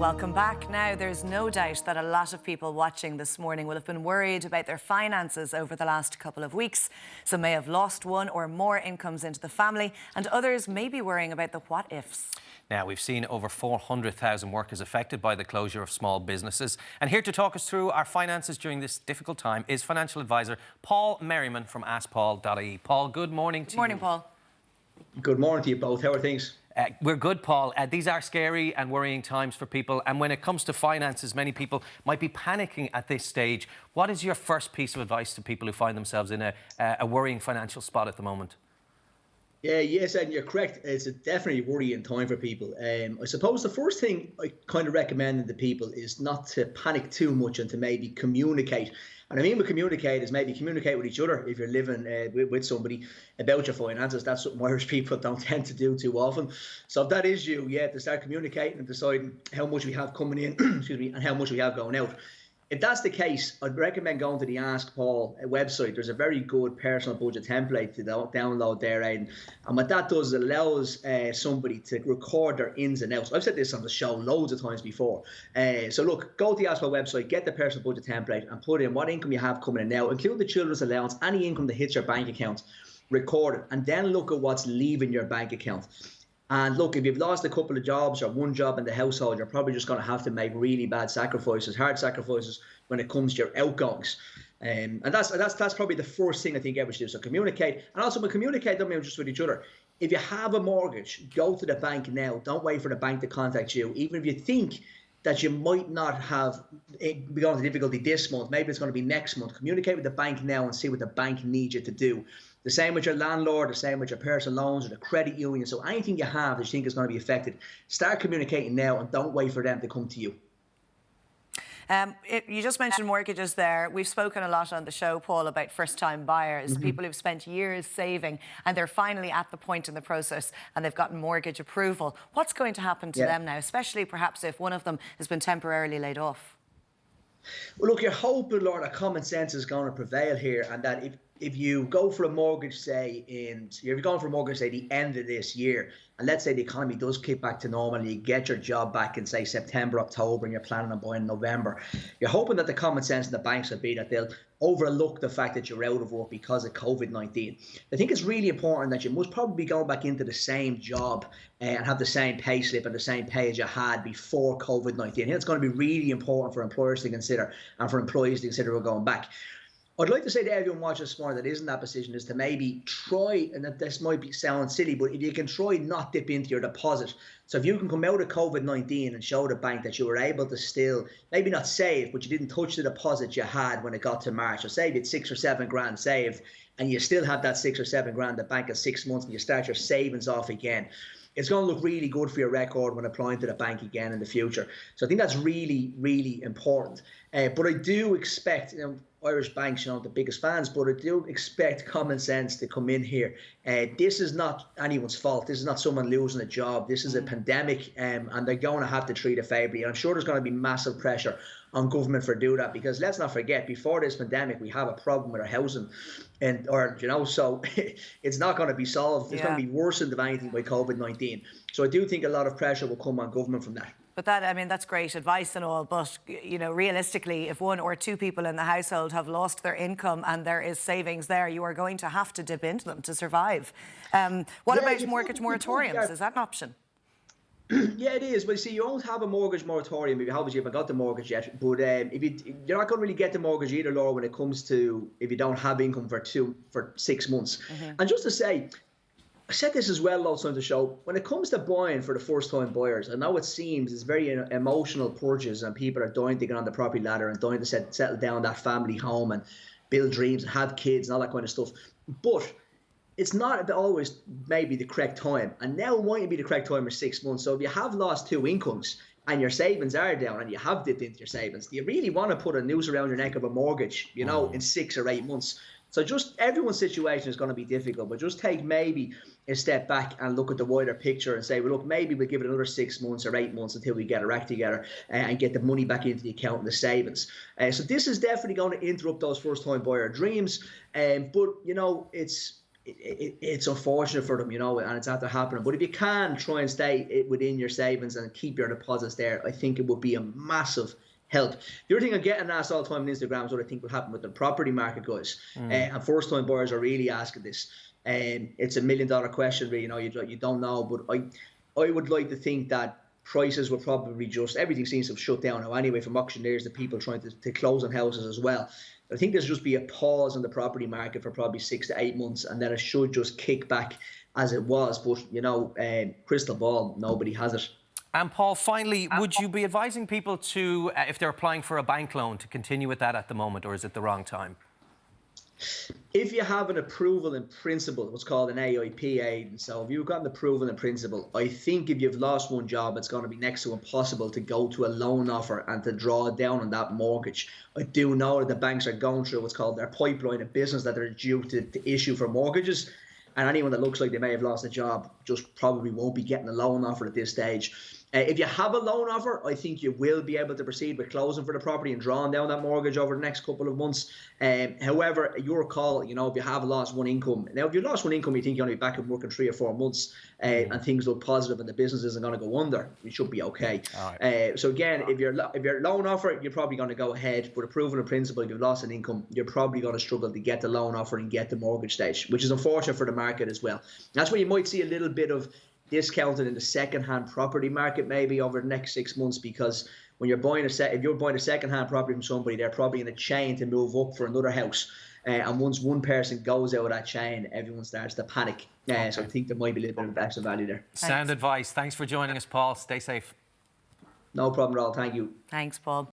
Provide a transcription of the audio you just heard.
Welcome back. Now, there's no doubt that a lot of people watching this morning will have been worried about their finances over the last couple of weeks. Some may have lost one or more incomes into the family, and others may be worrying about the what-ifs. Now, we've seen over 400,000 workers affected by the closure of small businesses. And here to talk us through our finances during this difficult time is financial advisor Paul Merriman from askpaul.ie. Paul, good morning to you. Good morning, Paul. Good morning to you both. How are things? We're good, Paul. These are scary and worrying times for people. And when it comes to finances, many people might be panicking at this stage. What is your first piece of advice to people who find themselves in a worrying financial spot at the moment? Yes, and you're correct. It's a definitely worrying time for people. I suppose the first thing I kind of recommend to people is not to panic too much and to maybe communicate. And I mean with communicate is maybe communicate with each other if you're living with somebody about your finances. That's something Irish people don't tend to do too often. So if that is you, to start communicating and deciding how much we have coming in, excuse me, and how much we have going out. If that's the case, I'd recommend going to the Ask Paul website. There's a very good personal budget template to download there, and what that does is allows somebody to record their ins and outs. I've said this on the show loads of times before. So look, go to the Ask Paul website, get the personal budget template, and put in what income you have coming in now, include the children's allowance, any income that hits your bank account, record it, and then look at what's leaving your bank account. And look, if you've lost a couple of jobs or one job in the household, you're probably just going to have to make really bad sacrifices, hard sacrifices when it comes to your outgoings. And that's probably the first thing I think everyone should do. So communicate. And also, when communicate, don't mean just with each other. If you have a mortgage, go to the bank now. Don't wait for the bank to contact you. Even if you think that you might not have begun to difficulty this month, maybe it's going to be next month. Communicate with the bank now and see what the bank needs you to do. The same with your landlord, the same with your personal loans or the credit union. So anything you have that you think is going to be affected, start communicating now and don't wait for them to come to you. You just mentioned mortgages there. We've spoken a lot on the show, Paul, about first-time buyers, people who've spent years saving and they're finally at the point in the process and they've gotten mortgage approval. What's going to happen to them now, especially perhaps if one of them has been temporarily laid off? Well, look, you're hoping, Lord, that common sense is going to prevail here, and that if you go for a mortgage, say, if you're going for a mortgage, say, the end of this year, and let's say the economy does kick back to normal and you get your job back in, say, September, October, and you're planning on buying in November, you're hoping that the common sense in the banks will be that they'll overlook the fact that you're out of work because of COVID-19. I think it's really important that you must probably be going back into the same job and have the same pay slip and the same pay as you had before COVID-19. I think it's going to be really important for employers to consider and for employees to consider going back. I'd like to say to everyone watching this morning that is in that position is to maybe try, and that this might sound silly, but if you can try not dip into your deposit. So if you can come out of COVID-19 and show the bank that you were able to still, maybe not save, but you didn't touch the deposit you had when it got to March. So say you had 6 or 7 grand saved and you still have that 6 or 7 grand in the bank in 6 months and you start your savings off again. It's going to look really good for your record when applying to the bank again in the future. So I think that's really, really important. But I do expect, Irish banks, the biggest fans, but I do expect common sense to come in here. This is not anyone's fault. This is not someone losing a job. This is a pandemic, and they're going to have to treat it favourably. I'm sure there's going to be massive pressure on government for doing that, because let's not forget, before this pandemic, we have a problem with our housing, so it's not going to be solved. It's going to be worsened, if anything, by COVID-19. So I do think a lot of pressure will come on government from that. But that's great advice and all, but, realistically, if 1 or 2 people in the household have lost their income and there is savings there, you are going to have to dip into them to survive. What about mortgage moratoriums? Is that an option? Yeah, it is. Well, see, you don't have a mortgage moratorium if you haven't got the mortgage yet. But you're not going to really get the mortgage either, Laura, when it comes to if you don't have income for 6 months. And just to say, I said this as well lots on the show. When it comes to buying for the first-time buyers, I know it seems it's very emotional purchase, and people are dying to get on the property ladder and dying to settle down that family home and build dreams and have kids and all that kind of stuff. But it's not always maybe the correct time. And now it might be the correct time for 6 months. So if you have lost 2 incomes and your savings are down and you have dipped into your savings, do you really want to put a noose around your neck of a mortgage, in 6 or 8 months? So just everyone's situation is going to be difficult, but just take maybe a step back and look at the wider picture and say, well, look, maybe we'll give it another 6 months or 8 months until we get our act together and get the money back into the account and the savings. So this is definitely going to interrupt those first-time buyer dreams. But, it's unfortunate for them, you know, and it's after happening. But if you can try and stay within your savings and keep your deposits there, I think it would be a massive help. The other thing I'm getting asked all the time on Instagram is what I think will happen with the property market, guys. And first-time buyers are really asking this. It's $1 million question, really. You know, you don't know, but I would like to think that prices will probably just, everything seems to have shut down now anyway, from auctioneers to people trying to close on houses as well. I think there's just be a pause in the property market for probably 6 to 8 months, and then it should just kick back as it was. But, you know, crystal ball, nobody has it. And Paul, finally, would you be advising people to, if they're applying for a bank loan, to continue with that at the moment, or is it the wrong time? If you have an approval in principle, what's called an AIP, so if you've got an approval in principle, I think if you've lost one job, it's going to be next to impossible to go to a loan offer and to draw down on that mortgage. I do know that the banks are going through what's called their pipeline of business that they're due to issue for mortgages. And anyone that looks like they may have lost a job just probably won't be getting a loan offer at this stage. If you have a loan offer, I think you will be able to proceed with closing for the property and drawing down that mortgage over the next couple of months. However, your call, you know, if you have lost one income. Now, if you lost one income, you think you're going to be back and working 3 or 4 months and things look positive and the business isn't going to go under, you should be okay. Right. So again, if your loan offer, you're probably going to go ahead. But approval in principle, if you've lost an income, you're probably going to struggle to get the loan offer and get the mortgage stage, which is unfortunate for the market as well. That's where you might see a little bit of discounted in the second-hand property market maybe over the next 6 months, because when you're buying if you're buying a second-hand property from somebody, they're probably in a chain to move up for another house, and once one person goes out of that chain, everyone starts to panic. Okay. So I think there might be a little bit of extra value there. Sound advice. Thanks for joining us, Paul. Stay safe. No problem at all. Thank you. Thanks, Paul.